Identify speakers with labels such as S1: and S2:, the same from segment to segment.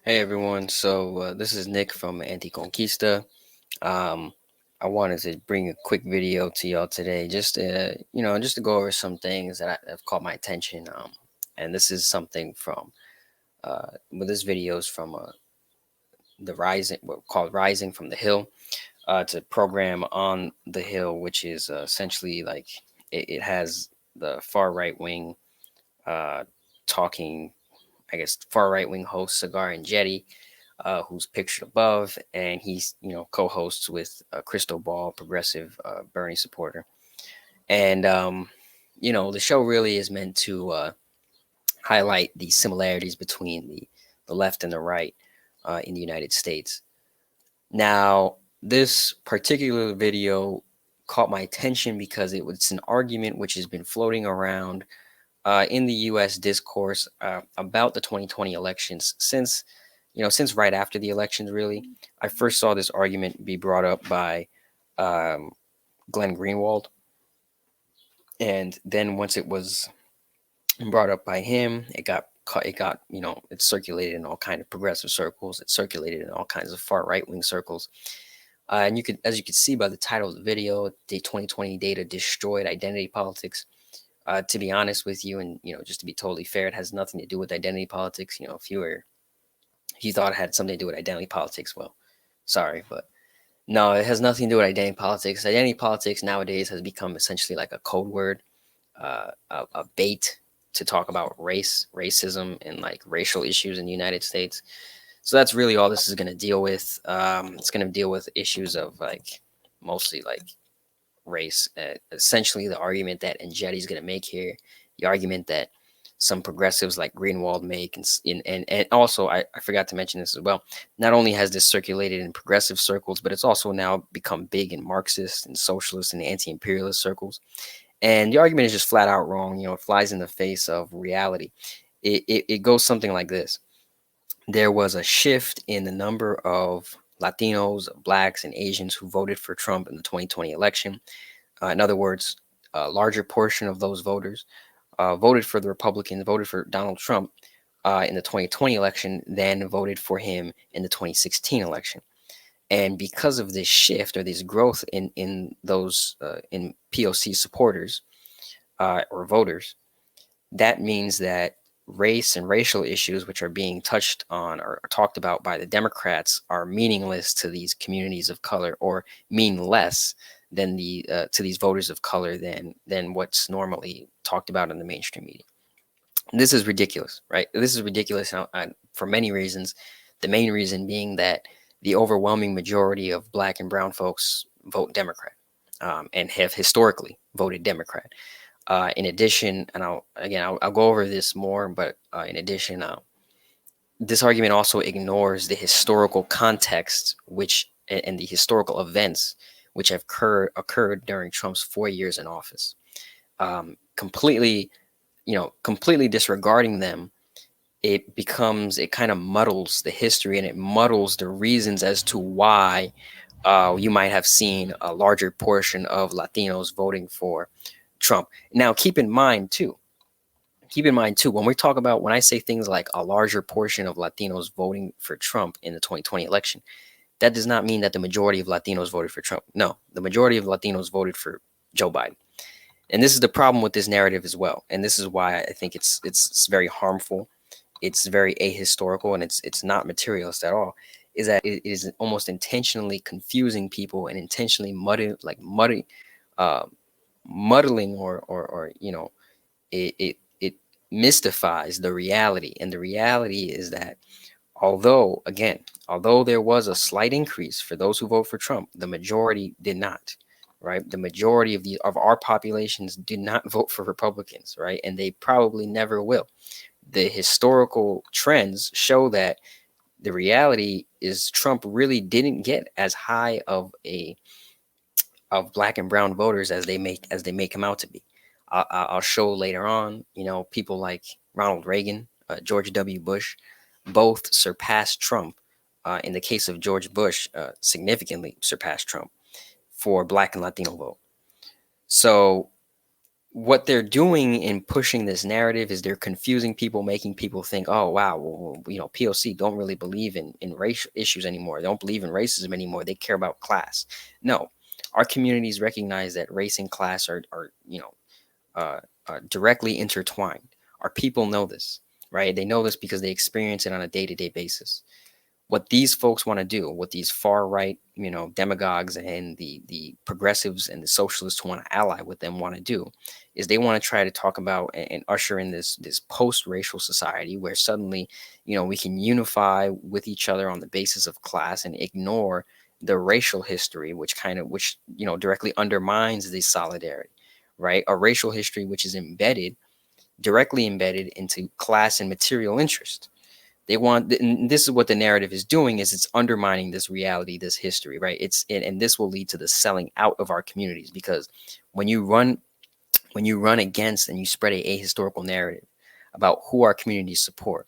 S1: Hey everyone, this is Nick from Anti-Conquista. Um, I wanted to bring a quick video to y'all today, just to go over some things that have caught my attention. And this is something from, this video is from the Rising, what called Rising from the Hill. It's a program on the Hill, which is essentially like it has the far right wing uh, talking, I guess, far right wing host Cigar and Jetty, who's pictured above, and he's co-hosts with Crystal Ball, progressive Bernie supporter, and the show really is meant to highlight the similarities between the left and the right in the United States. Now, this particular video caught my attention because it was an argument which has been floating around in the U.S. discourse about the 2020 elections since right after the elections. Really, I first saw this argument be brought up by um, Glenn Greenwald, and then once it was brought up by him, it circulated in all kind of progressive circles. It circulated in all kinds of far right wing circles. And as you can see by the title of the video, the 2020 data destroyed identity politics. To be honest with you, and just to be totally fair, it has nothing to do with identity politics. If you thought it had something to do with identity politics, well, sorry, but no, it has nothing to do with identity politics. Identity politics nowadays has become essentially like a code word, a bait to talk about racism, and like racial issues in the United States. So that's really all this is going to deal with. It's going to deal with issues of like mostly like race. Essentially, the argument that Andretti's going to make here, the argument that some progressives like Greenwald make, and also I forgot to mention this as well. Not only has this circulated in progressive circles, but it's also now become big in Marxist and socialist and anti-imperialist circles. And the argument is just flat out wrong. It flies in the face of reality. It goes something like this: there was a shift in the number of Latinos, blacks, and Asians who voted for Trump in the 2020 election. In other words, a larger portion of those voters voted for the Republicans, voted for Donald Trump in the 2020 election, than voted for him in the 2016 election. And because of this shift or this growth in those in POC supporters or voters, that means that race and racial issues, which are being touched on or talked about by the Democrats, are meaningless to these communities of color, or mean less than to these voters of color than what's normally talked about in the mainstream media. This is ridiculous, right? This is ridiculous for many reasons. The main reason being that the overwhelming majority of black and brown folks vote Democrat, and have historically voted Democrat. In addition, and I'll go over this more, but in addition, this argument also ignores the historical context and the historical events which have occurred during Trump's 4 years in office. Completely disregarding them, it kind of muddles the history, and it muddles the reasons as to why you might have seen a larger portion of Latinos voting for Trump. Now, keep in mind too, when I say things like a larger portion of Latinos voting for Trump in the 2020 election, that does not mean that the majority of Latinos voted for Trump. No, the majority of Latinos voted for Joe Biden. And this is the problem with this narrative as well. And this is why I think it's very harmful. It's very ahistorical, and it's not materialist at all. Is that it is almost intentionally confusing people and intentionally uh, muddling, or it mystifies the reality. And the reality is that although there was a slight increase for those who vote for Trump, the majority did not. Right, the majority of our populations did not vote for Republicans, right, and they probably never will. The historical trends show that the reality is Trump really didn't get as high of black and brown voters as they make him out to be. I'll show later on. People like Ronald Reagan, George W. Bush, both surpassed Trump. In the case of George Bush, significantly surpassed Trump for black and Latino vote. So what they're doing in pushing this narrative is they're confusing people, making people think, oh wow, well, POC don't really believe in racial issues anymore. They don't believe in racism anymore. They care about class. No, our communities recognize that race and class are directly intertwined. Our people know this, right? They know this because they experience it on a day-to-day basis. What these folks want to do, what these far right, demagogues and the progressives and the socialists who want to ally with them want to do, is they want to try to talk about and usher in this post-racial society where suddenly, we can unify with each other on the basis of class and ignore the racial history, which directly undermines the solidarity, right? A racial history which is directly embedded into class and material interest. They want, and this is what the narrative is doing, is it's undermining this reality, this history, right? And this will lead to the selling out of our communities, because when you run against and you spread a ahistorical narrative about who our communities support,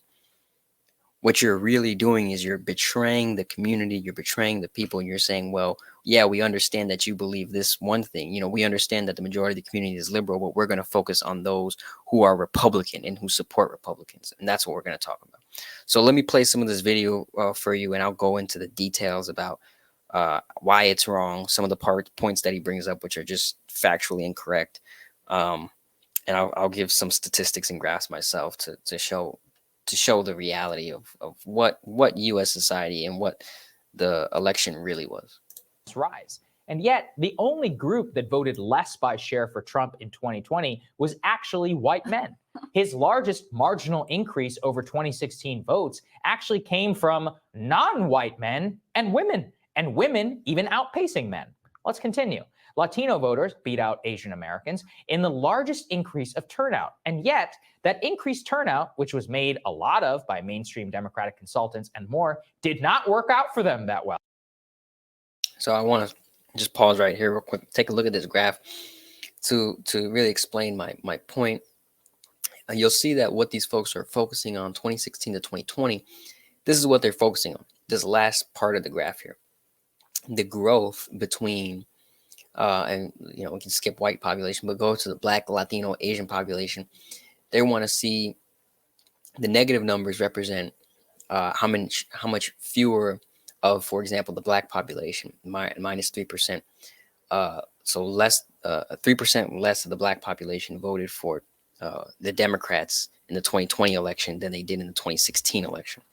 S1: what you're really doing is you're betraying the community, you're betraying the people, and you're saying, well, yeah, we understand that you believe this one thing. We understand that the majority of the community is liberal, but we're going to focus on those who are Republican and who support Republicans. And that's what we're going to talk about. So let me play some of this video for you, and I'll go into the details about why it's wrong, some of the points that he brings up, which are just factually incorrect. And I'll give some statistics and graphs myself to show the reality of what U.S. society and what the election really was.
S2: Rise. And yet, the only group that voted less by share for Trump in 2020 was actually white men. His largest marginal increase over 2016 votes actually came from non-white men and women even outpacing men. Let's continue. Latino voters beat out Asian Americans in the largest increase of turnout. And yet, that increased turnout, which was made a lot of by mainstream Democratic consultants and more, did not work out for them that well.
S1: So I want to just pause right here real quick, take a look at this graph to really explain my point. You'll see that what these folks are focusing on, 2016 to 2020, this is what they're focusing on. This last part of the graph here, the growth between and we can skip white population, but go to the Black, Latino, Asian population. They want to see the negative numbers represent how much fewer of, for example, the Black population, minus 3%. So less, 3% less of the Black population voted for the Democrats in the 2020 election than they did in the 2016 election.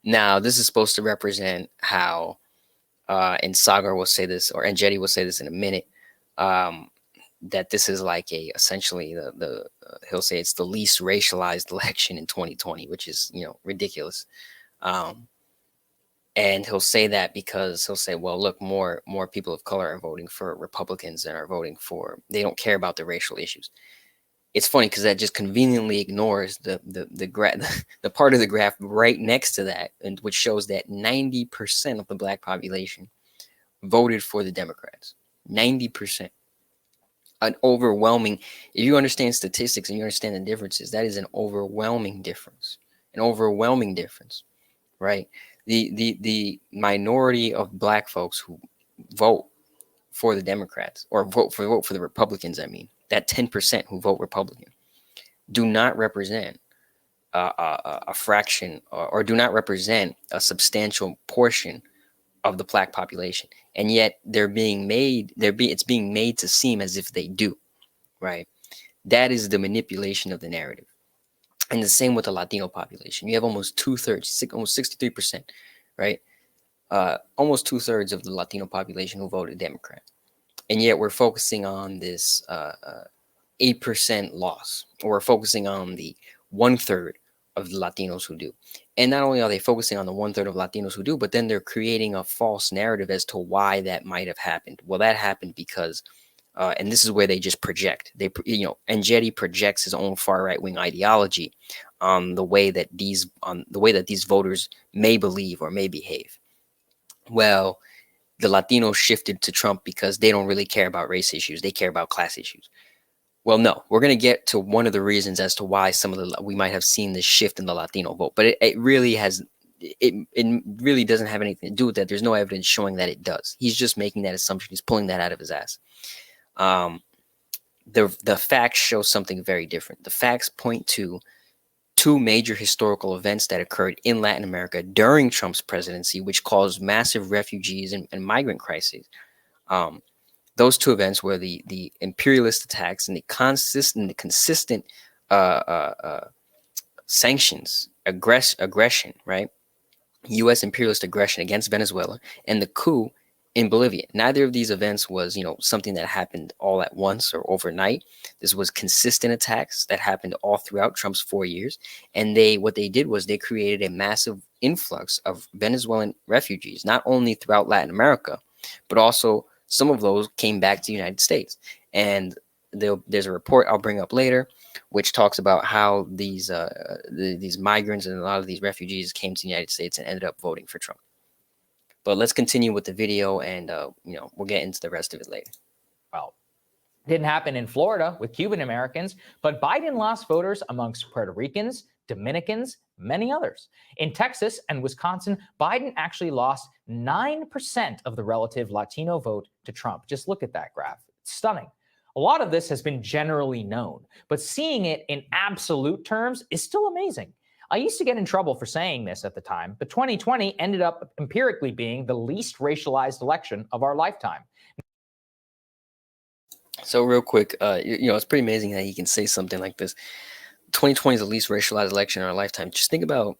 S1: Now, this is supposed to represent how, and Sagar will say this, or Enjeti will say this in a minute, that this is like essentially he'll say it's the least racialized election in 2020, which is ridiculous. And he'll say that because he'll say, well, look, more people of color are voting for Republicans and are voting for, they don't care about the racial issues. It's funny because that just conveniently ignores the part of the graph right next to that, and which shows that 90% of the Black population voted for the Democrats. 90%. An overwhelming, if you understand statistics and you understand the differences, that is an overwhelming difference. An overwhelming difference, right? The minority of Black folks who vote for the Democrats, or vote for the Republicans, I mean, that 10% who vote Republican, do not represent a fraction, or do not represent a substantial portion of the Black population, and yet it's being made to seem as if they do, right? That is the manipulation of the narrative. And the same with the Latino population. You have almost 2/3, almost 63%, right? Almost 2/3 of the Latino population who voted Democrat. And yet we're focusing on this 8% loss, or we're focusing on the 1/3 of the Latinos who do. And not only are they focusing on the 1/3 of Latinos who do, but then they're creating a false narrative as to why that might have happened. Well, that happened because, and this is where they just project. Enjeti projects his own far right wing ideology on the way that these voters may believe or may behave. Well, the Latinos shifted to Trump because they don't really care about race issues; they care about class issues. Well, no, we're going to get to one of the reasons as to why we might have seen this shift in the Latino vote, but it really doesn't have anything to do with that. There's no evidence showing that it does. He's just making that assumption. He's pulling that out of his ass. the facts show something very different. The facts point to two major historical events that occurred in Latin America during Trump's presidency, which caused massive refugees and migrant crises. Um, those two events were the imperialist attacks and the consistent uh, uh, uh, sanctions, aggression, right? U.S. imperialist aggression against Venezuela, and the coup in Bolivia. Neither of these events was, something that happened all at once or overnight. This was consistent attacks that happened all throughout Trump's 4 years. And what they did was they created a massive influx of Venezuelan refugees, not only throughout Latin America, but also some of those came back to the United States. And there's a report I'll bring up later, which talks about how these migrants and a lot of these refugees came to the United States and ended up voting for Trump. But let's continue with the video, and we'll get into the rest of it later.
S2: Well, it didn't happen in Florida with Cuban Americans, but Biden lost voters amongst Puerto Ricans, Dominicans, many others. In Texas and Wisconsin, Biden actually lost 9% of the relative Latino vote to Trump. Just look at that graph. It's stunning. A lot of this has been generally known, but seeing it in absolute terms is still amazing. I used to get in trouble for saying this at the time, but 2020 ended up empirically being the least racialized election of our lifetime.
S1: So real quick, it's pretty amazing that he can say something like this. 2020 is the least racialized election in our lifetime. Just think about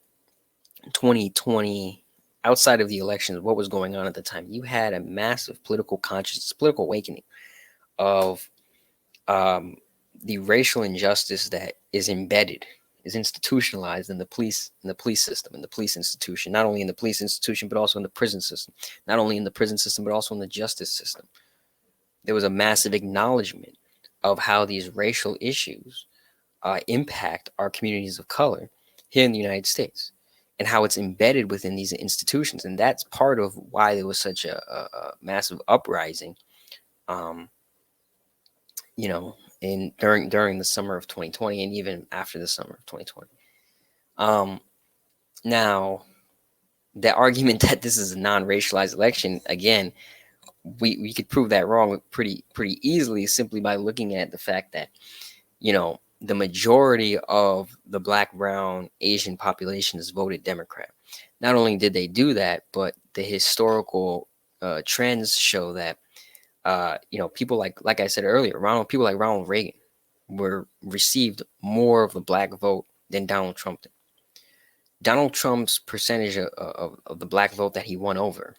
S1: 2020 outside of the elections, what was going on at the time. You had a massive political consciousness, political awakening of the racial injustice that is embedded, is institutionalized in the police system, in the police institution, not only in the police institution, but also in the prison system, not only in the prison system, but also in the justice system. There was a massive acknowledgement of how these racial issues impact our communities of color here in the United States and how it's embedded within these institutions. And that's part of why there was such a massive uprising, during the summer of 2020 and even after the summer of 2020. Now, the argument that this is a non-racialized election, again, we could prove that wrong pretty easily simply by looking at the fact that, the majority of the Black, brown, Asian populations voted Democrat. Not only did they do that, but the historical trends show that people like I said earlier, people like Ronald Reagan received more of the Black vote than Donald Trump did. Donald Trump's percentage of the Black vote that he won over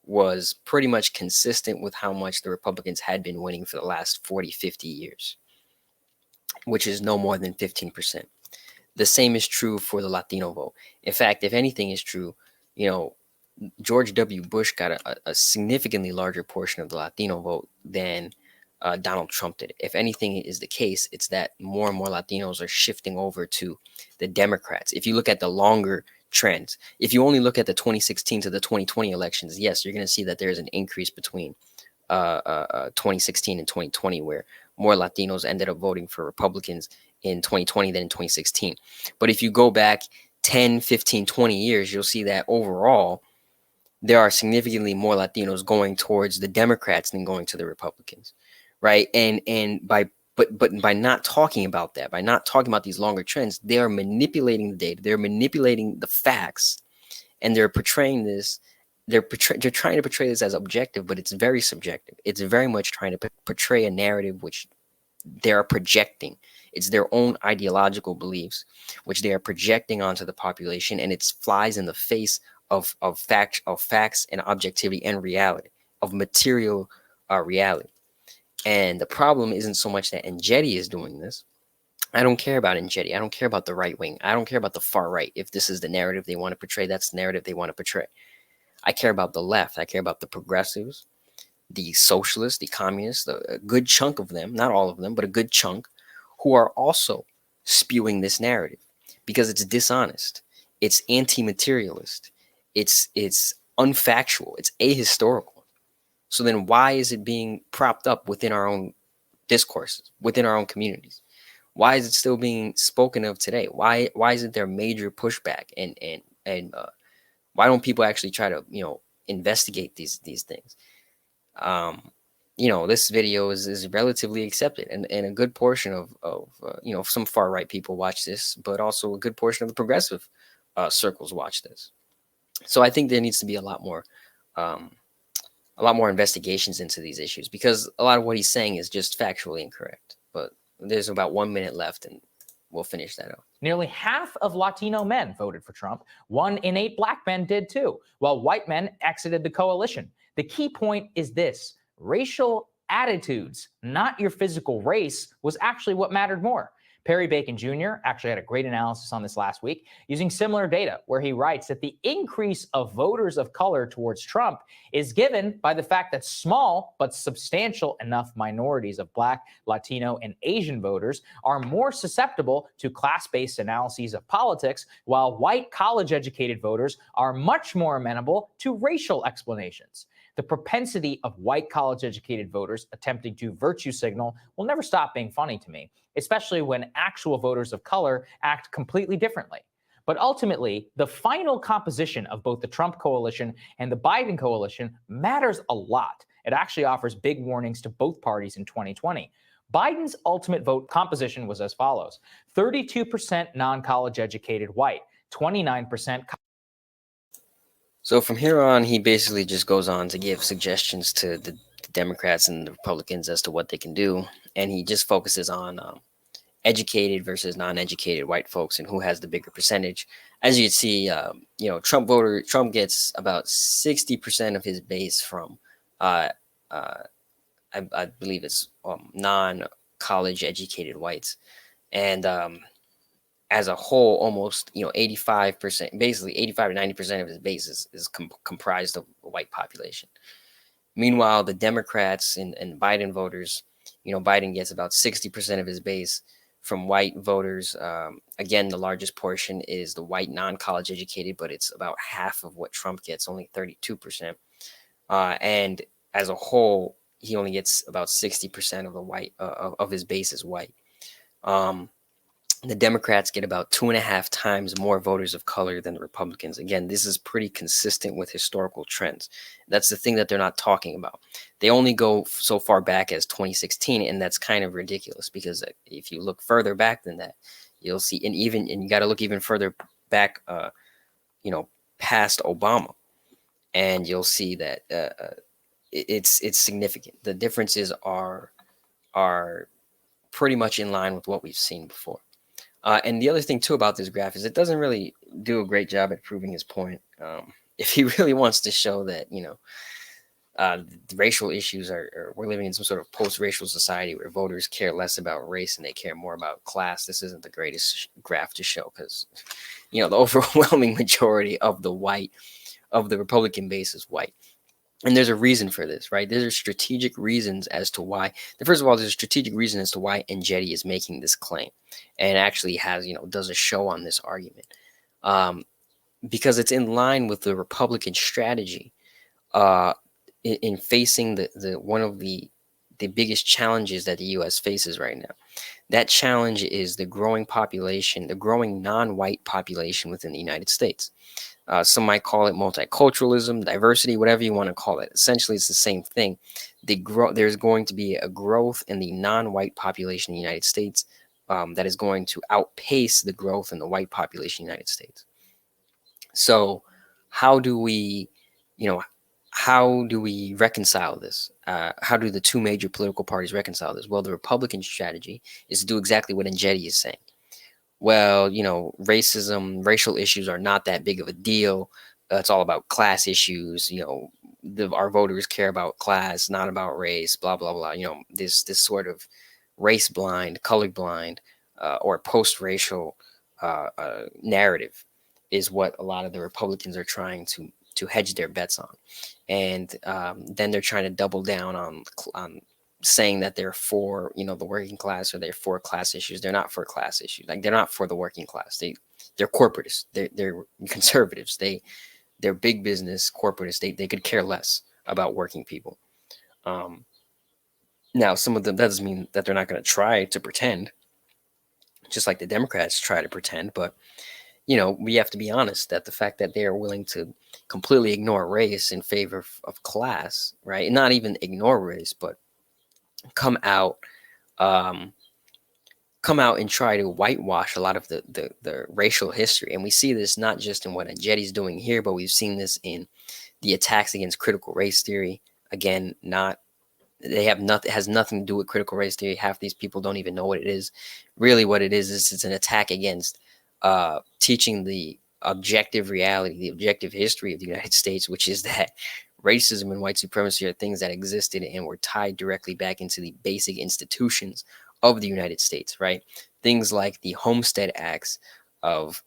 S1: was pretty much consistent with how much the Republicans had been winning for the last 40, 50 years, which is no more than 15%. The same is true for the Latino vote. In fact, if anything is true, George W. Bush got a significantly larger portion of the Latino vote than Donald Trump did. If anything is the case, it's that more and more Latinos are shifting over to the Democrats. If you look at the longer trends, if you only look at the 2016 to the 2020 elections, yes, you're going to see that there's an increase between 2016 and 2020, where more Latinos ended up voting for Republicans in 2020 than in 2016. But if you go back 10, 15, 20 years, you'll see that overall, there are significantly more Latinos going towards the Democrats than going to the Republicans, right? But by not talking about that, by not talking about these longer trends, they are manipulating the data, they're manipulating the facts, and they're portraying this. They're trying to portray this as objective, but it's very subjective. It's very much trying to portray a narrative which they are projecting. It's their own ideological beliefs, which they are projecting onto the population, and it flies in the face of facts and objectivity and reality, of material reality. And the problem isn't so much that Engetti is doing this. I don't care about Engetti. I don't care about the right wing. I don't care about the far right. If this is the narrative they want to portray, that's the narrative they want to portray. I care about the left. I care about the progressives, the socialists, the communists, a good chunk of them, not all of them, but a good chunk, who are also spewing this narrative because it's dishonest. It's anti-materialist. It's unfactual. It's ahistorical. So then why is it being propped up within our own discourses, within our own communities? Why is it still being spoken of today? Why isn't there major pushback and why don't people actually try to investigate these things? this video is relatively accepted, and a good portion of some far right people watch this, but also a good portion of the progressive circles watch this. So I think there needs to be um, a lot more investigations into these issues, because a lot of what he's saying is just factually incorrect. But there's about 1 minute left, and we'll finish that up.
S2: Nearly half of Latino men voted for Trump. 1 in 8 black men did too, while white men exited the coalition. The key point is this: racial attitudes, not your physical race, was actually what mattered more. Perry Bacon Jr. actually had a great analysis on this last week using similar data, where he writes that the increase of voters of color towards Trump is given by the fact that small but substantial enough minorities of Black, Latino, and Asian voters are more susceptible to class-based analyses of politics, while white college-educated voters are much more amenable to racial explanations. The propensity of white college-educated voters attempting to virtue signal will never stop being funny to me, especially when actual voters of color act completely differently. But ultimately, the final composition of both the Trump coalition and the Biden coalition matters a lot. It actually offers big warnings to both parties in 2020. Biden's ultimate vote composition was as follows: 32% non-college educated white, 29%.
S1: So from here on, he basically just goes on to give suggestions to the Democrats and the Republicans as to what they can do, and he just focuses on educated versus non-educated white folks and who has the bigger percentage. As you can see, Trump gets about 60% of his base from, uh, uh, I believe it's non-college educated whites, and as a whole, almost 85%, basically 85 to 90% of his base is comprised of the white population. Meanwhile, the Democrats and Biden voters, Biden gets about 60% of his base from white voters. Again, the largest portion is the white non-college educated, but it's about half of what Trump gets, only 32%. And as a whole, he only gets about 60% of the white of his base is white. The Democrats get about 2.5 times more voters of color than the Republicans. Again, this is pretty consistent with historical trends. That's the thing that they're not talking about. They only go so far back as 2016, and that's kind of ridiculous, because if you look further back than that, you'll see, and you got to look even further back, past Obama, and you'll see that it's significant. The differences are pretty much in line with what we've seen before. And the other thing too about this graph is it doesn't really do a great job at proving his point. If he really wants to show that, the racial issues we're living in some sort of post-racial society where voters care less about race and they care more about class, this isn't the greatest graph to show, because, the overwhelming majority of the Republican base is white. And there's a reason for this, right? There's strategic reasons as to why. First of all, there's a strategic reason as to why Engetti is making this claim, and actually does a show on this argument, because it's in line with the Republican strategy in facing the one of the biggest challenges that the U.S. faces right now. That challenge is the growing population, the growing non-white population within the United States. Some might call it multiculturalism, diversity, whatever you want to call it. Essentially, it's the same thing. There's going to be a growth in the non-white population in the United States that is going to outpace the growth in the white population in the United States. So how do we reconcile this? How do the two major political parties reconcile this? Well, the Republican strategy is to do exactly what Engetti is saying. Well, racism, racial issues are not that big of a deal. It's all about class issues. Our voters care about class, not about race, blah, blah, blah. This sort of race blind, color blind, or post-racial narrative is what a lot of the Republicans are trying to hedge their bets on. And then they're trying to double down on saying that they're for the working class, or they're for class issues. They're not for class issues. Like, they're not for the working class. They're corporatists. They're conservatives. They're big business corporatists. They could care less about working people. Now, some of them, that doesn't mean that they're not going to try to pretend, just like the Democrats try to pretend. But we have to be honest that the fact that they are willing to completely ignore race in favor of class, right? And not even ignore race, but come out um, come out and try to whitewash a lot of the racial history. And we see this not just in what Angetti's doing here, but we've seen this in the attacks against critical race theory. Again, not they have nothing, it has nothing to do with critical race theory. Half these people don't even know what it is. Really what it is it's an attack against teaching the objective reality, the objective history of the United States, which is that racism and white supremacy are things that existed and were tied directly back into the basic institutions of the United States, right? Things like the Homestead Acts of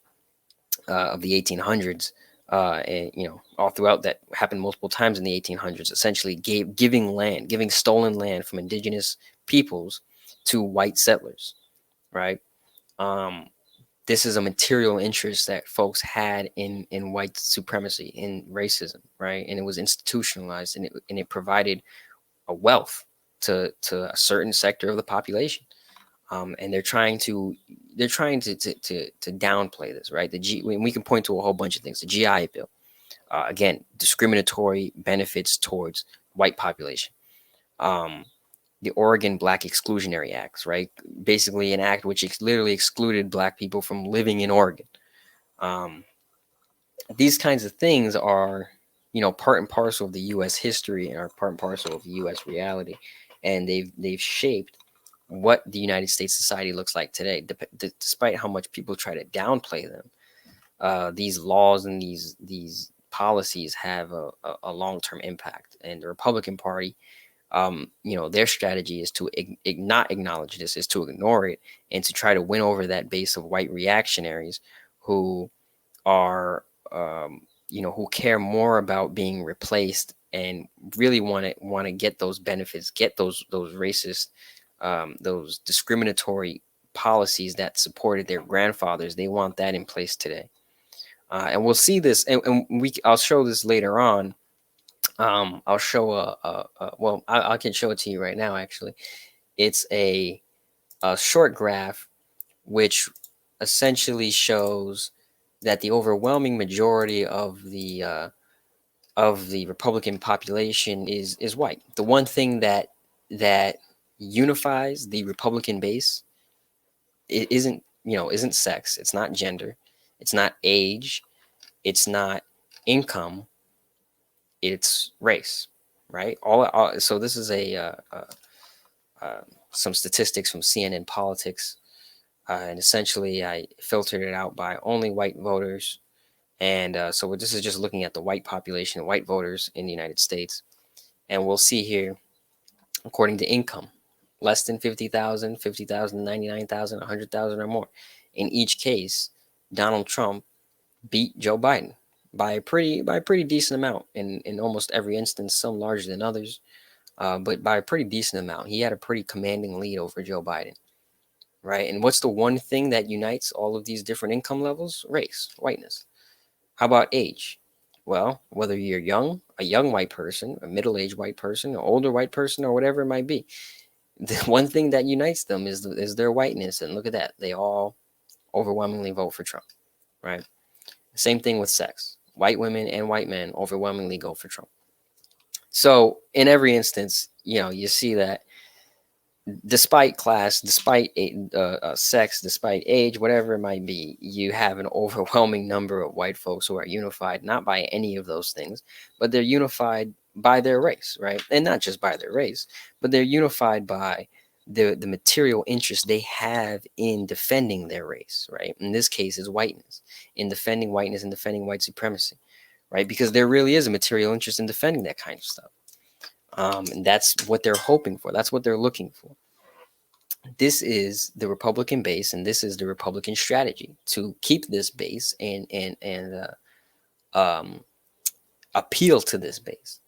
S1: the 1800s, and all throughout that happened multiple times in the 1800s. Essentially, giving stolen land from indigenous peoples to white settlers, right? Um, this is a material interest that folks had in white supremacy, in racism, right? And it was institutionalized, and it provided a wealth to a certain sector of the population. And they're trying to downplay this, right? We can point to a whole bunch of things. The GI Bill, again, discriminatory benefits towards white population. Um, the Oregon Black Exclusionary Acts, right? Basically, an act which literally excluded black people from living in Oregon. Um, these kinds of things are, part and parcel of the U.S. history and are part and parcel of the U.S. reality, and they've shaped what the United States society looks like today. Despite how much people try to downplay them, these laws and these policies have a long term impact. And the Republican Party, their strategy is to not acknowledge this, is to ignore it, and to try to win over that base of white reactionaries who are, who care more about being replaced and really want to get those benefits, get those racist, those discriminatory policies that supported their grandfathers. They want that in place today, and we'll see this, and I'll show this later on. I'll show well, I can show it to you right now. Actually, it's a short graph which essentially shows that the overwhelming majority of the Republican population is white. The one thing that unifies the Republican base, it isn't sex, it's not gender, it's not age, it's not income, it's race, right? So this is some statistics from CNN Politics, and essentially I filtered it out by only white voters. And so this is just looking at the white population, white voters in the United States. And we'll see here, according to income, less than 50,000, 50,000, 99,000, 100,000 or more. In each case, Donald Trump beat Joe Biden by a pretty decent amount in almost every instance, some larger than others, but by a pretty decent amount. He had a pretty commanding lead over Joe Biden, right? And what's the one thing that unites all of these different income levels? Race, whiteness. How about age? Well, whether you're a young white person, a middle-aged white person, an older white person, or whatever it might be, the one thing that unites them is their whiteness. And look at that. They all overwhelmingly vote for Trump, right? Same thing with sex. White women and white men overwhelmingly go for Trump. So in every instance, you see that despite class, despite sex, despite age, whatever it might be, you have an overwhelming number of white folks who are unified not by any of those things, but they're unified by their race, right? And not just by their race, but they're unified by the material interest they have in defending their race, right? In this case, is whiteness, in defending whiteness and defending white supremacy, right? Because there really is a material interest in defending that kind of stuff. And that's what they're hoping for. That's what they're looking for. This is the Republican base, and this is the Republican strategy to keep this base and appeal to this base.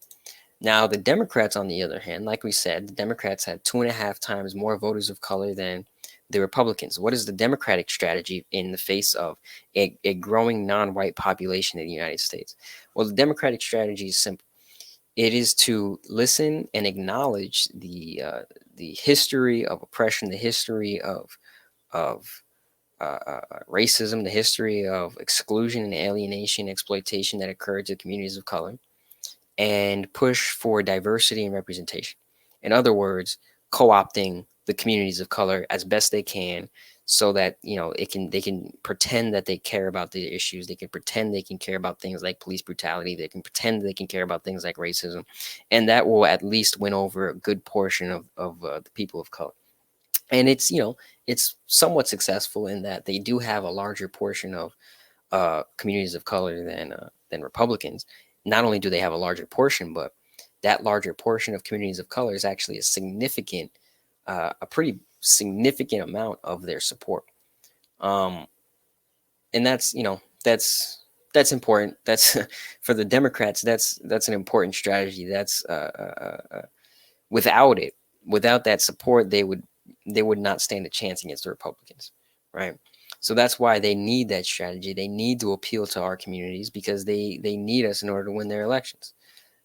S1: Now, the Democrats, on the other hand, like we said, the Democrats had 2.5 times more voters of color than the Republicans. What is the Democratic strategy in the face of a growing non-white population in the United States? Well, the Democratic strategy is simple. It is to listen and acknowledge the history of oppression, the history of racism, the history of exclusion and alienation, exploitation that occurred to communities of color, and push for diversity and representation. In other words, co-opting the communities of color as best they can, so that they can pretend that they care about the issues. They can pretend they can care about things like police brutality. They can pretend they can care about things like racism, and that will at least win over a good portion of the people of color. And it's somewhat successful in that they do have a larger portion of communities of color than Republicans. Not only do they have a larger portion, but that larger portion of communities of color is actually a pretty significant amount of their support. Um, and that's important. That's for the Democrats. That's an important strategy. Without it, without that support, they would not stand a chance against the Republicans, right? So that's why they need that strategy. They need to appeal to our communities because they need us in order to win their elections.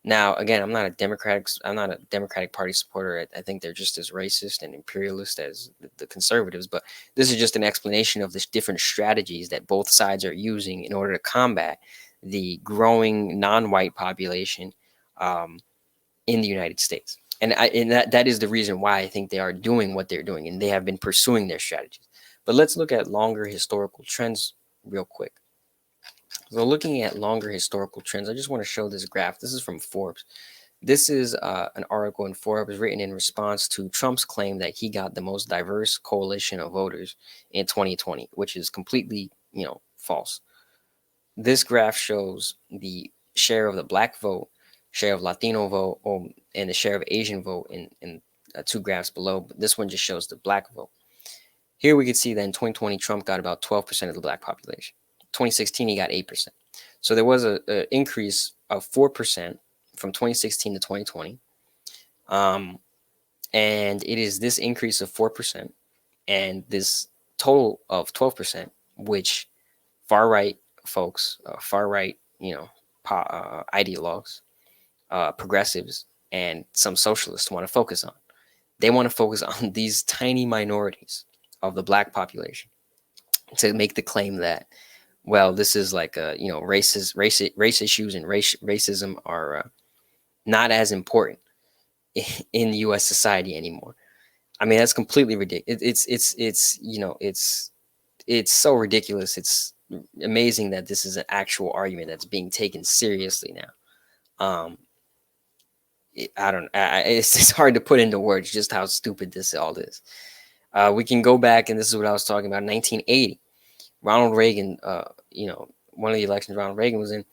S1: Now, again, I'm not a Democratic Party supporter. I think they're just as racist and imperialist as the conservatives. But this is just an explanation of the different strategies that both sides are using in order to combat the growing non-white population um, in the United States. And that is the reason why I think they are doing what they're doing, and they have been pursuing their strategies. But let's look at longer historical trends real quick. So looking at longer historical trends, I just want to show this graph. This is from Forbes. This is an article in Forbes written in response to Trump's claim that he got the most diverse coalition of voters in 2020, which is completely, false. This graph shows the share of the black vote, share of Latino vote, and the share of Asian vote in two graphs below. But this one just shows the black vote. Here we can see that in 2020, Trump got about 12% of the black population. 2016, he got 8%. So there was an increase of 4% from 2016 to 2020. And it is this increase of 4% and this total of 12%, which far right folks, far right, ideologues, progressives, and some socialists want to focus on. They want to focus on these tiny minorities of the black population to make the claim that, well, this is like race issues and racism are not as important in U.S. society anymore. I mean, that's completely ridiculous. It's so ridiculous. It's amazing that this is an actual argument that's being taken seriously now. I don't. It's hard to put into words just how stupid this all is. We can go back, and this is what I was talking about. 1980, Ronald Reagan. One of the elections Ronald Reagan was in.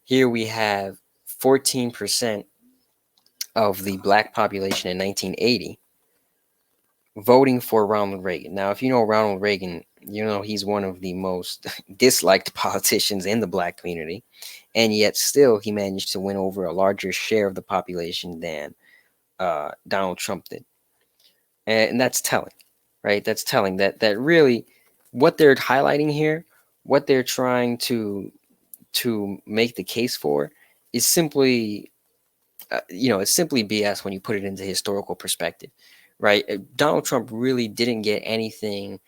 S1: Here we have 14% of the black population in 1980 voting for Ronald Reagan. Now, if you know Ronald Reagan, you know he's one of the most disliked politicians in the black community, and yet still he managed to win over a larger share of the population than Donald Trump did. And that's telling, right? That's telling that really what they're highlighting here, what they're trying to make the case for, is simply it's simply BS when you put it into historical perspective, right? Donald Trump really didn't get anything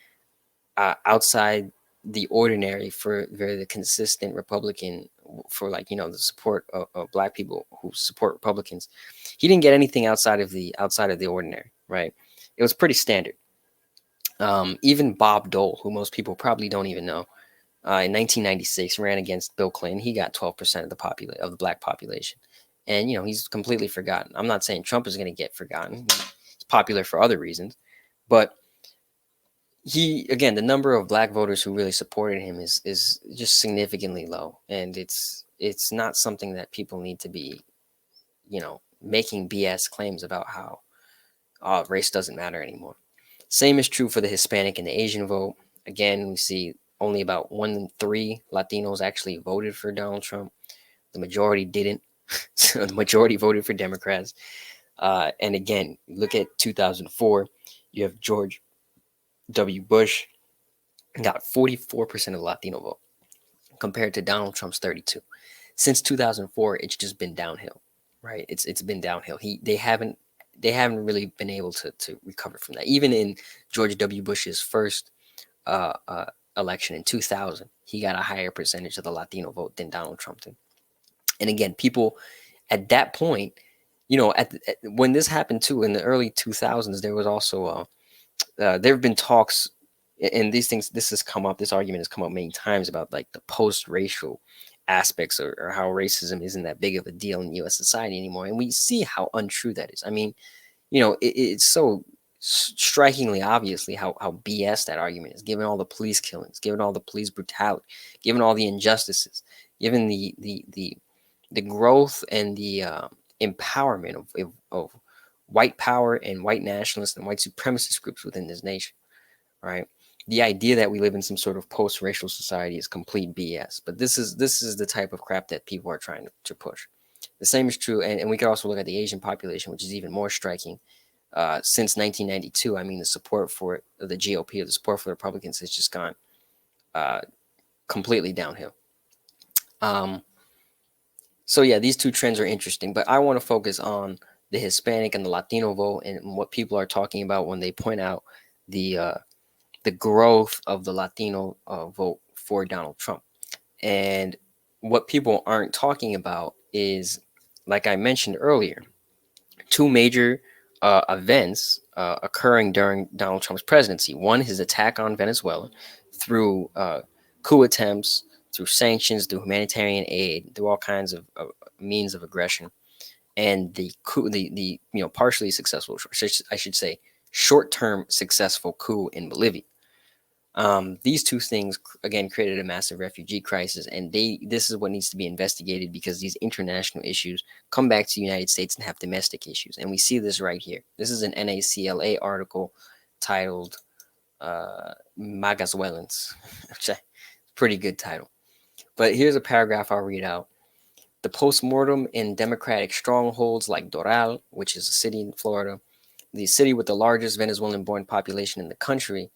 S1: outside the ordinary for the consistent Republican, for the support of black people who support Republicans. He didn't get anything outside of the ordinary, right? It was pretty standard. Even Bob Dole, who most people probably don't even know, in 1996 ran against Bill Clinton. He got 12% of the black population, and he's completely forgotten. I'm not saying Trump is going to get forgotten. He's popular for other reasons, but the number of black voters who really supported him is just significantly low, and it's not something that people need to be making BS claims about how race doesn't matter anymore. Same is true for the Hispanic and the Asian vote. Again, we see only about 1 in 3 Latinos actually voted for Donald Trump. The majority didn't. So the majority voted for Democrats. And again, look at 2004. You have George W. Bush got 44% of the Latino vote compared to Donald Trump's 32. Since 2004, it's just been downhill, right? It's been downhill. They haven't really been able to recover from that. Even in George W. Bush's first election in 2000, he got a higher percentage of the Latino vote than Donald Trump did. And again, people at that point, when this happened too in the early 2000s, there was also there have been talks, and these things, this has come up, this argument has come up many times about like the post-racial aspects, or how racism isn't that big of a deal in U.S. society anymore, and we see how untrue that is. I mean, it's so strikingly obviously how BS that argument is, given all the police killings, given all the police brutality, given all the injustices, given the growth and the empowerment of white power and white nationalist and white supremacist groups within this nation, right? The idea that we live in some sort of post-racial society is complete BS. But this is the type of crap that people are trying to push. The same is true, and we could also look at the Asian population, which is even more striking. Since 1992, I mean, the support for the GOP, or the support for the Republicans, has just gone uh, completely downhill. Um, so yeah, these two trends are interesting, but I want to focus on the Hispanic and the Latino vote, and what people are talking about when they point out the uh, the growth of the Latino vote for Donald Trump. And what people aren't talking about is, like I mentioned earlier, two major events occurring during Donald Trump's presidency. One, his attack on Venezuela through coup attempts, through sanctions, through humanitarian aid, through all kinds of means of aggression, and the coup, the partially successful, I should say, short-term successful coup in Bolivia. These two things again created a massive refugee crisis, and this is what needs to be investigated, because these international issues come back to the United States and have domestic issues, and we see this right here. This is an NACLA article titled "Magazuelans," which is a pretty good title. But here's a paragraph I'll read out. The postmortem in Democratic strongholds like Doral, which is a city in Florida, the city with the largest Venezuelan-born population in the country,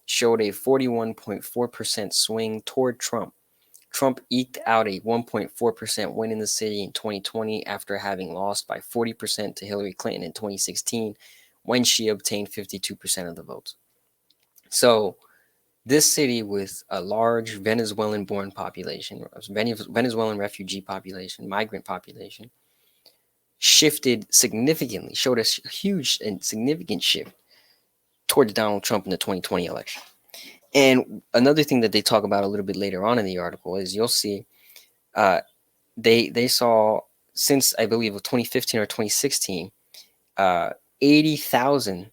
S1: showed a 41.4% swing toward Trump. Trump eked out a 1.4% win in the city in 2020 after having lost by 40% to Hillary Clinton in 2016, when she obtained 52% of the votes. So, this city with a large Venezuelan-born population, Venezuelan refugee population, migrant population, shifted significantly, showed a huge and significant shift towards Donald Trump in the 2020 election. And another thing that they talk about a little bit later on in the article is, you'll see uh, they saw, since I believe of 2015 or 2016, 80,000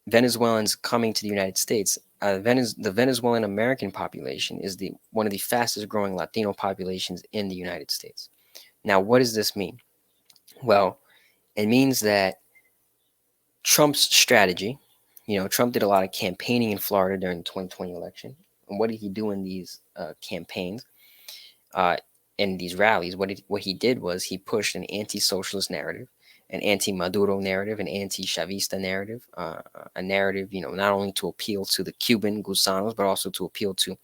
S1: Venezuelans coming to the United States. The Venezuelan American population is the one of the fastest growing Latino populations in the United States. Now, what does this mean? Well, it means that Trump's strategy, Trump did a lot of campaigning in Florida during the 2020 election. And what did he do in these campaigns, uh, in these rallies? What he did was he pushed an anti-socialist narrative, an anti-Maduro narrative, an anti-Chavista narrative, a narrative, not only to appeal to the Cuban gusanos, but also to appeal to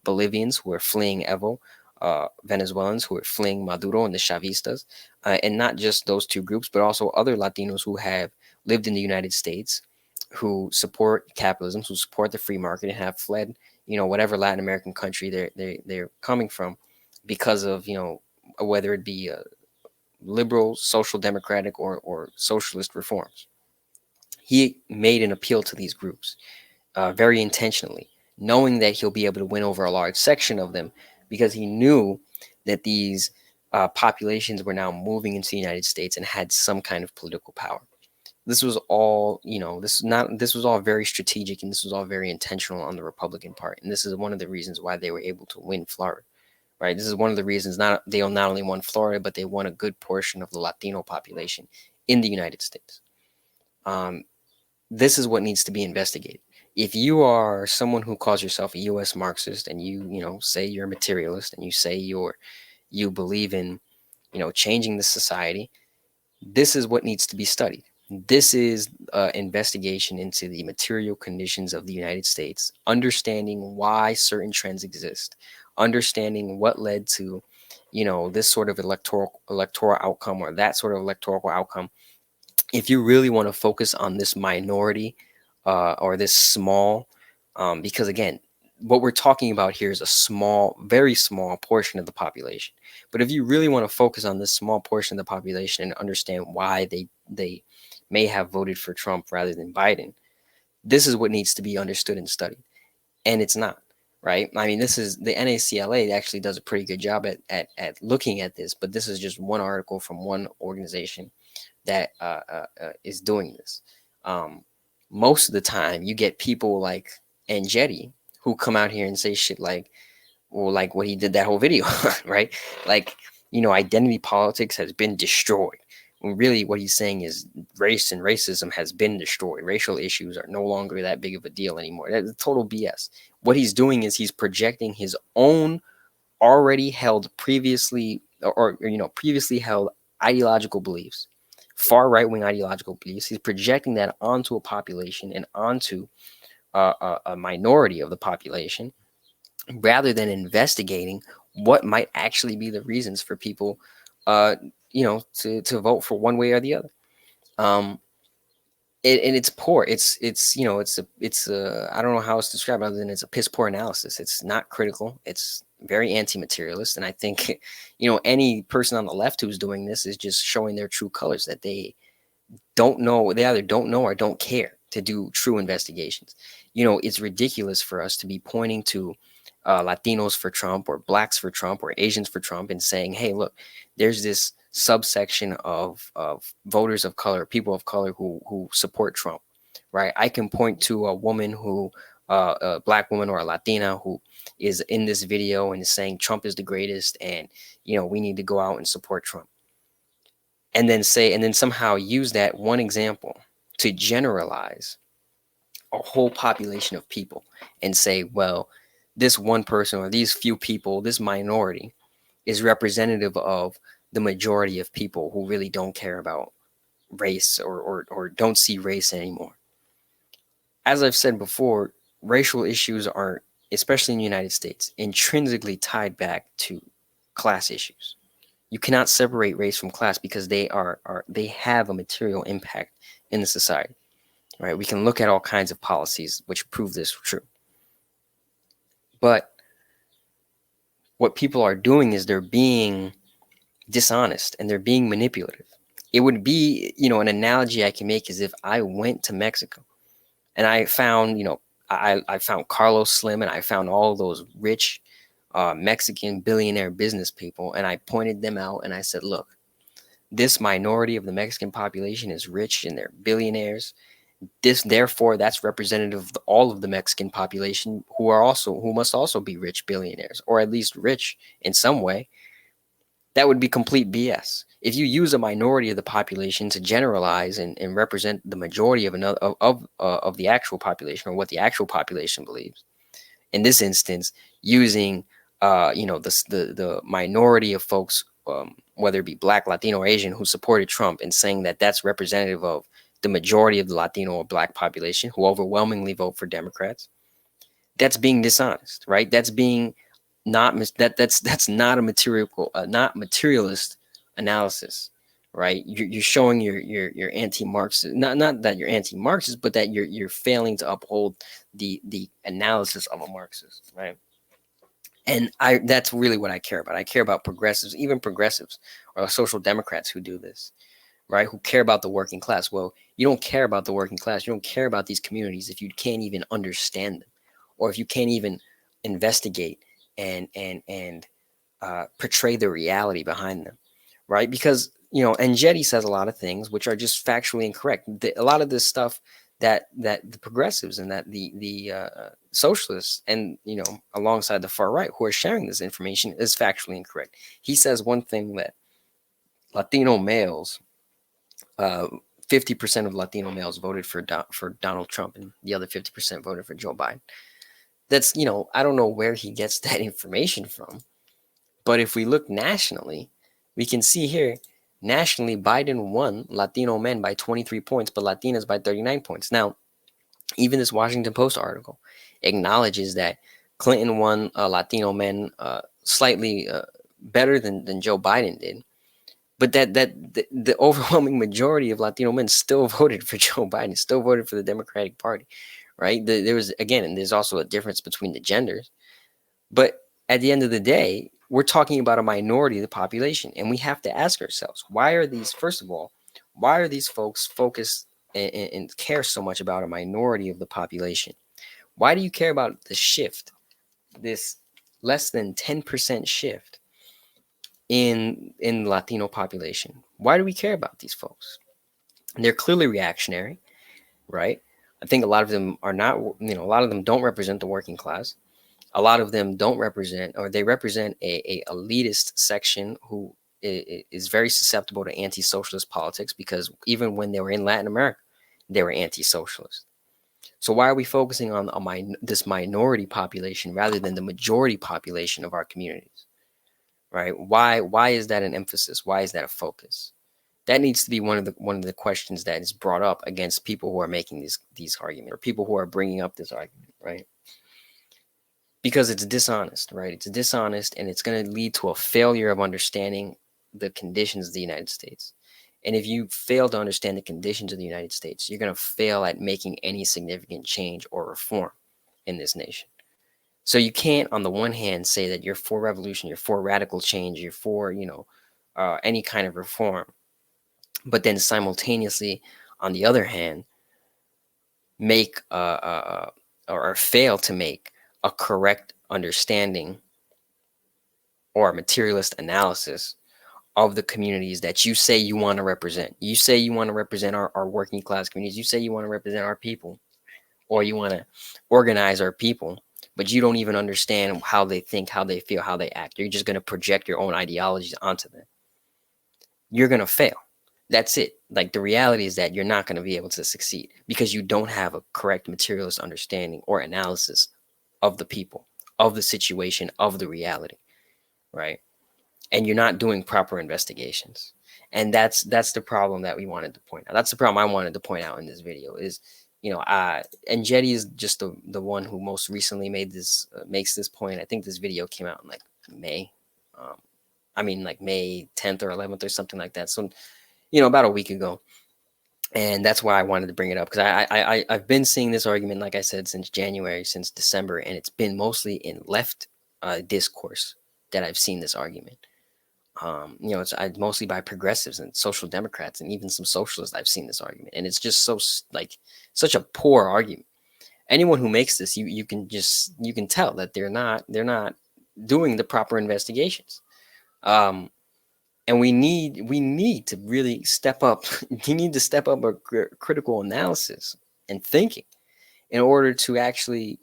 S1: Bolivians who are fleeing Evo, Venezuelans who are fleeing Maduro and the Chavistas, and not just those two groups, but also other Latinos who have lived in the United States, who support capitalism, who support the free market, and have fled, whatever Latin American country they're coming from, because of, whether it be liberal, social democratic, or socialist reforms. He made an appeal to these groups very intentionally, knowing that he'll be able to win over a large section of them, because he knew that these populations were now moving into the United States and had some kind of political power. This was all, this was all very strategic, and this was all very intentional on the Republican part. And this is one of the reasons why they were able to win Florida, right? This is one of the reasons they not only won Florida, but they won a good portion of the Latino population in the United States. This is what needs to be investigated. If you are someone who calls yourself a U.S. Marxist, and you say you're a materialist, and you say you believe in, changing the society, this is what needs to be studied. This is investigation into the material conditions of the United States, understanding why certain trends exist, understanding what led to, this sort of electoral outcome, or that sort of electoral outcome. If you really want to focus on this minority, or this small, because again, what we're talking about here is a small, very small portion of the population. But if you really want to focus on this small portion of the population and understand why they may have voted for Trump rather than Biden, this is what needs to be understood and studied. And it's not, right? I mean, this is the NACLA actually does a pretty good job at looking at this, but this is just one article from one organization that is doing this. Most of the time, you get people like Andretti who come out here and say shit like, well, like what he did that whole video, right? Like, identity politics has been destroyed. When really what he's saying is race and racism has been destroyed. Racial issues are no longer that big of a deal anymore. That's total BS. What he's doing is he's projecting his own already held previously held ideological beliefs, far right wing ideological beliefs. He's projecting that onto a population and onto a minority of the population, rather than investigating what might actually be the reasons for people, to vote for one way or the other. And it's poor. I don't know how it's described other than it's a piss poor analysis. It's not critical. It's very anti-materialist. And I think, any person on the left who's doing this is just showing their true colors, that they don't know. They either don't know or don't care to do true investigations. It's ridiculous for us to be pointing to Latinos for Trump, or blacks for Trump, or Asians for Trump, and saying, hey, look, there's this subsection of voters of color, people of color who support Trump, right? I can point to a woman a black woman or a Latina who is in this video and is saying Trump is the greatest, and we need to go out and support Trump, and then somehow use that one example to generalize a whole population of people and say, well, this one person or these few people, this minority, is representative of the majority of people who really don't care about race, or don't see race anymore. As I've said before, racial issues are, especially in the United States, intrinsically tied back to class issues. You cannot separate race from class because they have a material impact in the society. Right? We can look at all kinds of policies which prove this true. But what people are doing is they're being dishonest and they're being manipulative. It would be, an analogy I can make is if I went to Mexico and I found, I found Carlos Slim, and I found all those rich Mexican billionaire business people, and I pointed them out and I said, look, this minority of the Mexican population is rich and they're billionaires. Therefore, that's representative of all of the Mexican population who must also be rich billionaires, or at least rich in some way. That would be complete BS. If you use a minority of the population to generalize and represent the majority of the actual population, or what the actual population believes, in this instance, using the minority of folks, whether it be black, Latino, or Asian, who supported Trump, and saying that that's representative of the majority of the Latino or black population who overwhelmingly vote for Democrats, that's being dishonest, right? That's being that's not a not materialist analysis, right? You're showing your anti-Marxist, not that you're anti-Marxist, but that you're failing to uphold the analysis of a Marxist, right? And that's really what I care about. I care about progressives, even progressives or social democrats who do this, right? Who care about the working class. Well, you don't care about the working class. You don't care about these communities if you can't even understand them, or if you can't even investigate and portray the reality behind them, right? Because Andretti says a lot of things which are just factually incorrect. A lot of this stuff that the progressives and that the socialists and alongside the far right who are sharing this information is factually incorrect. He says one thing, that Latino males, 50% of Latino males voted for Donald Trump, and the other 50% voted for Joe Biden. That's, I don't know where he gets that information from. But if we look nationally, we can see here, nationally, Biden won Latino men by 23 points, but Latinas by 39 points. Now, even this Washington Post article acknowledges that Clinton won Latino men slightly better than Joe Biden did. But the overwhelming majority of Latino men still voted for Joe Biden, still voted for the Democratic Party, right? There was, again, and there's also a difference between the genders. But at the end of the day, we're talking about a minority of the population, and we have to ask ourselves, why are these, first of all, why are these folks focused and care so much about a minority of the population? Why do you care about the shift, this less than 10% shift in the Latino population? Why do we care about these folks? They're clearly reactionary, right? I think a lot of them are not, a lot of them don't represent the working class. A lot of them don't represent, or they represent a elitist section who is very susceptible to anti-socialist politics, because even when they were in Latin America, they were anti-socialist. So why are we focusing on this minority population rather than the majority population of our communities, right? Why is that an emphasis? Why is that a focus? That needs to be one of the questions that is brought up against people who are making these arguments, or people who are bringing up this argument, right? Because it's dishonest, right? It's dishonest, and it's going to lead to a failure of understanding the conditions of the United States. And if you fail to understand the conditions of the United States, you're going to fail at making any significant change or reform in this nation. So you can't, on the one hand, say that you're for revolution, you're for radical change, you're for, any kind of reform, but then simultaneously, on the other hand, make or fail to make a correct understanding or a materialist analysis of the communities that you say you want to represent. You say you want to represent our working class communities. You say you want to represent our people, or you want to organize our people, but you don't even understand how they think, how they feel, how they act. You're just going to project your own ideologies onto them. You're going to fail. That's it. Like, the reality is that you're not going to be able to succeed because you don't have a correct materialist understanding or analysis of the people, of the situation, of the reality, right? And you're not doing proper investigations. And that's the problem that we wanted to point out. That's the problem I wanted to point out in this video is, and Jetty is just the one who most recently makes this point. I think this video came out in like May. Like May 10th or 11th or something like that. So, about a week ago. And that's why I wanted to bring it up, because I've been seeing this argument, like I said, since January, since December, and it's been mostly in left discourse that I've seen this argument. It's mostly by progressives and social democrats and even some socialists. I've seen this argument, and it's just such a poor argument. Anyone who makes this, you can tell that they're not doing the proper investigations. And we need to really step up. You need to step up a critical analysis and thinking in order to actually,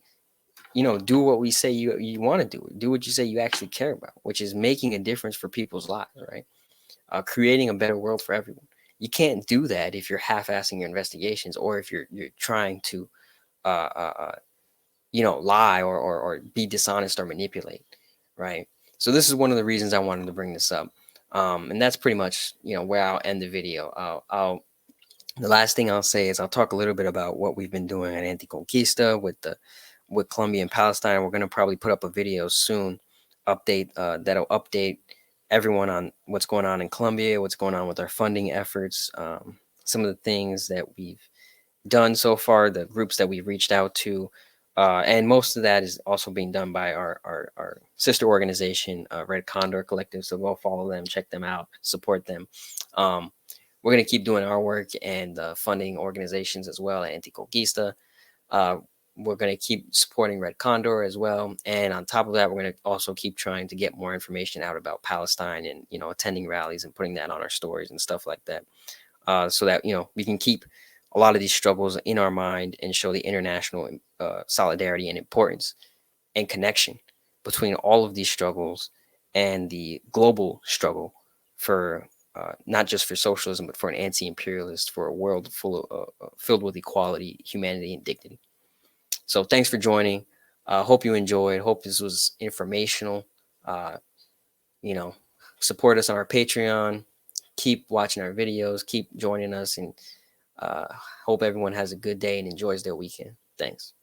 S1: do what we say you want to do what you say you actually care about, which is making a difference for people's lives, right? Creating a better world for everyone. You can't do that if you're half-assing your investigations, or if you're trying to, lie or be dishonest or manipulate, right? So this is one of the reasons I wanted to bring this up. And that's pretty much, where I'll end the video. The last thing I'll say is I'll talk a little bit about what we've been doing at Anti-Conquista with Colombia and Palestine. We're going to probably put up a video soon, that'll update everyone on what's going on in Colombia, what's going on with our funding efforts, some of the things that we've done so far, the groups that we've reached out to. And most of that is also being done by our sister organization, Red Condor Collective. So go follow them, check them out, support them. We're going to keep doing our work and funding organizations as well at Anti-Conquista. We're going to keep supporting Red Condor as well. And on top of that, we're going to also keep trying to get more information out about Palestine and, attending rallies and putting that on our stories and stuff like that. So that, we can keep a lot of these struggles in our mind and show the international solidarity and importance and connection between all of these struggles and the global struggle for not just for socialism, but for an anti-imperialist, for a world filled with equality, humanity, and dignity. So thanks for joining. Hope you enjoyed. Hope this was informational. Support us on our Patreon. Keep watching our videos. Keep joining us, and hope everyone has a good day and enjoys their weekend. Thanks.